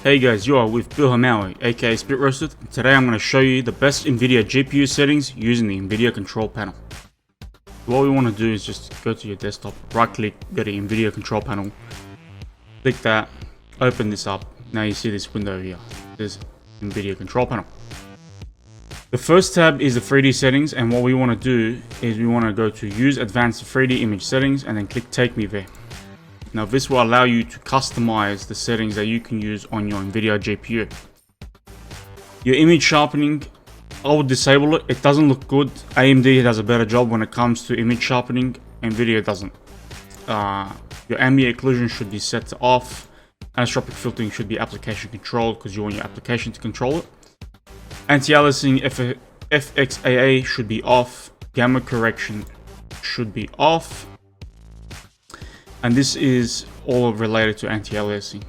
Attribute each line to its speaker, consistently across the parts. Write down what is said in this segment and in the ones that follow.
Speaker 1: Hey guys, you are with BillHamawi, aka Spitroasted. Today I'm going to show you the best Nvidia GPU settings using the Nvidia control panel. What we want to do is just go to your desktop, right click, go to Nvidia control panel, click that, open this up. Now you see this window here, this Nvidia control panel. The first tab is the 3D settings, and what we want to do is we want to go to use advanced 3D image settings and then click take me there. Now this will allow you to customize the settings that you can use on your Nvidia GPU. Your image sharpening, I would disable it. It doesn't look good. AMD does a better job when it comes to image sharpening. Nvidia doesn't. Your ambient occlusion should be set to off. Anisotropic filtering should be application controlled because you want your application to control it. Anti-aliasing FXAA should be off. Gamma correction should be off. And this is all related to anti-aliasing.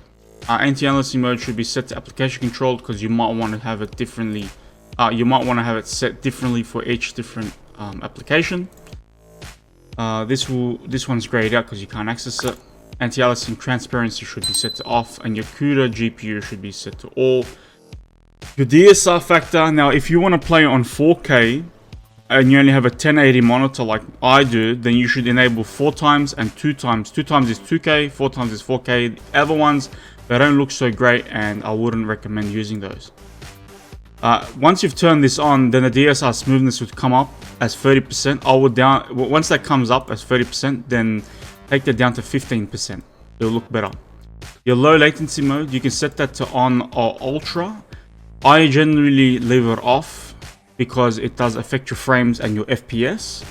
Speaker 1: Anti-aliasing mode should be set to application controlled because you might want to have it differently. You might want to have it set differently for each different application. This one's grayed out because you can't access it. Anti-aliasing transparency should be set to off, and your CUDA GPU should be set to all. Your DSR factor. Now, if you want to play on 4K. And you only have a 1080 monitor like I do, then you should enable 4 times and 2 times. 2 times is 2K, 4 times is 4K. The other ones, they don't look so great and I wouldn't recommend using those. Once you've turned this on, then the DSR smoothness would come up as 30%. Once that comes up as 30%, then take that down to 15%. It'll look better. Your low latency mode, you can set that to on or ultra. I generally leave it off, because it does affect your frames and your FPS,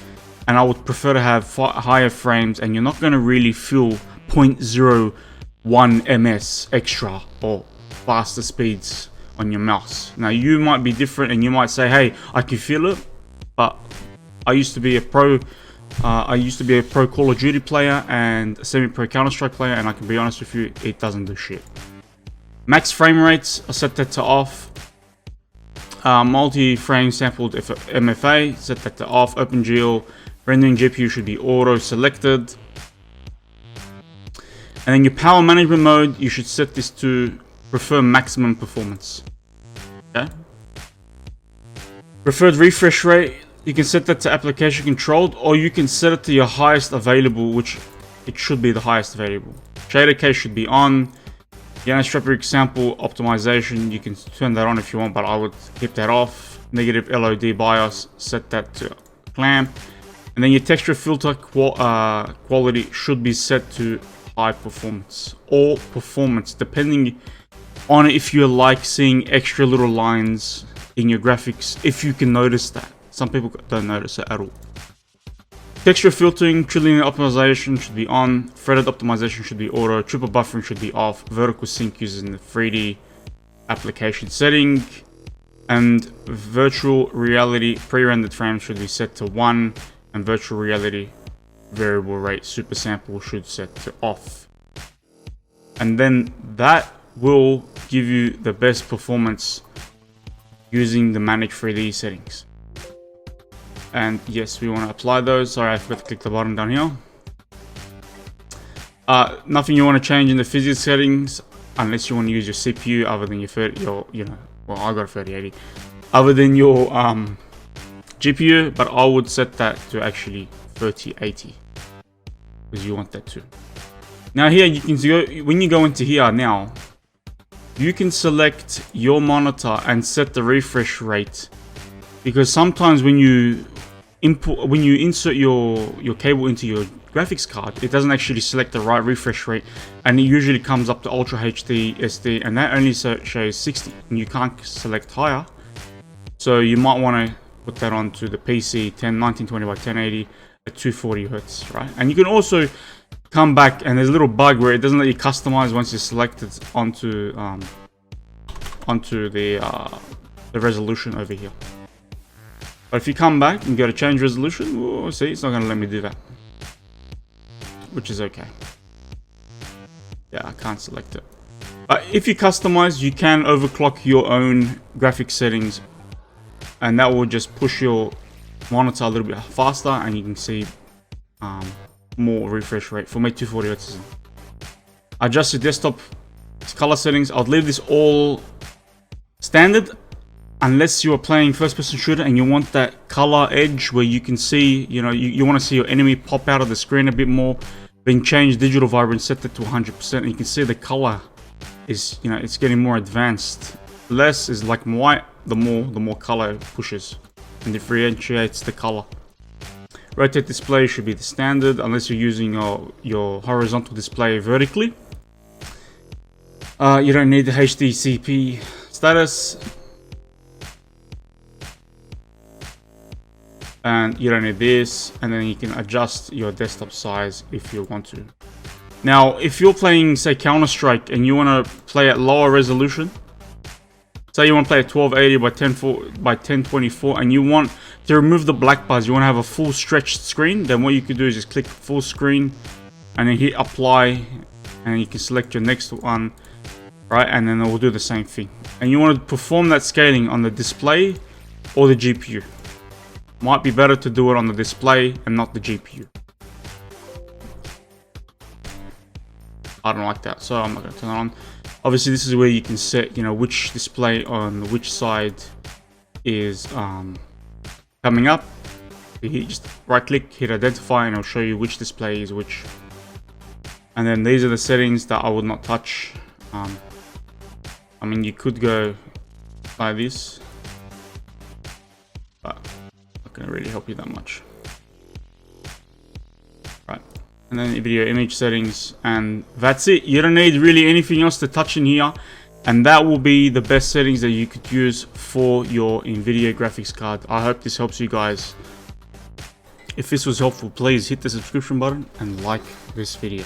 Speaker 1: and I would prefer to have higher frames, and you're not going to really feel 0.01 ms extra or faster speeds on your mouse. Now you might be different and you might say, hey, I can feel it, but I used to be a pro Call of Duty player and a semi-pro Counter-Strike player, and I can be honest with you, it doesn't do shit. Max frame rates, I set that to off. Multi-frame sampled MFA, set that to off. OpenGL, rendering GPU should be auto selected. And then your power management mode, you should set this to prefer maximum performance. Okay. Preferred refresh rate, you can set that to application controlled, or you can set it to your highest available, which it should be the highest available. Shader case should be on. The anisotropic sample optimization, you can turn that on if you want, but I would keep that off. Negative LOD BIOS, set that to clamp. And then your texture filter quality should be set to high performance or performance, depending on if you like seeing extra little lines in your graphics, if you can notice that. Some people don't notice it at all. Texture filtering, trilinear optimization should be on. Threaded optimization should be auto. Triple buffering should be off. Vertical sync using the 3D application setting. And virtual reality pre-rendered frames should be set to 1. And virtual reality variable rate super sample should set to off. And then that will give you the best performance using the manage 3D settings. And yes, we want to apply those. Sorry, I forgot to click the button down here. Nothing you want to change in the physics settings, unless you want to use your CPU other than well, I got a 3080, other than your GPU, but I would set that to actually 3080 because you want that too. Now here you can go, when you go into here now, you can select your monitor and set the refresh rate, because sometimes when you insert your cable into your graphics card, it doesn't actually select the right refresh rate, and it usually comes up to Ultra HD, SD, and that only shows 60, and you can't select higher. So you might want to put that onto the PC 1920 by 1080 at 240 Hz, right? And you can also come back, and there's a little bug where it doesn't let you customize once you select it onto the resolution over here. But if you come back and go to change resolution, whoa, see, it's not going to let me do that, which is okay. Yeah, I can't select it. But if you customize, you can overclock your own graphics settings, and that will just push your monitor a little bit faster, and you can see more refresh rate. For me, 240 Hz. Adjust your desktop It's color settings. I'd leave this all standard unless you're playing first person shooter and you want that color edge where you can see, you know, you want to see your enemy pop out of the screen a bit more. Then change digital vibrance, set that to 100%, and you can see the color is, you know, it's getting more advanced. Less is like white, the more color pushes and differentiates the color. Rotate display should be the standard unless you're using your horizontal display vertically. You don't need the HDCP status. And you don't need this, and then you can adjust your desktop size if you want to. Now, if you're playing, say, Counter-Strike and you want to play at lower resolution, say you want to play at 1280 by 1024, and you want to remove the black bars, you want to have a full stretched screen, then what you could do is just click full screen and then hit apply, and you can select your next one, right? And then it will do the same thing. And you want to perform that scaling on the display or the GPU. Might be better to do it on the display and not the GPU. I don't like that, so I'm not going to turn it on. Obviously, this is where you can set, you know, which display on which side is coming up. You just right click, hit identify, and it'll show you which display is which. And then these are the settings that I would not touch. I mean, you could go like this, but not going to really help you that much. Right, and then video image settings, and that's it. You don't need really anything else to touch in here, and that will be the best settings that you could use for your Nvidia graphics card. I hope this helps you guys. If this was helpful, please hit the subscription button and like this video.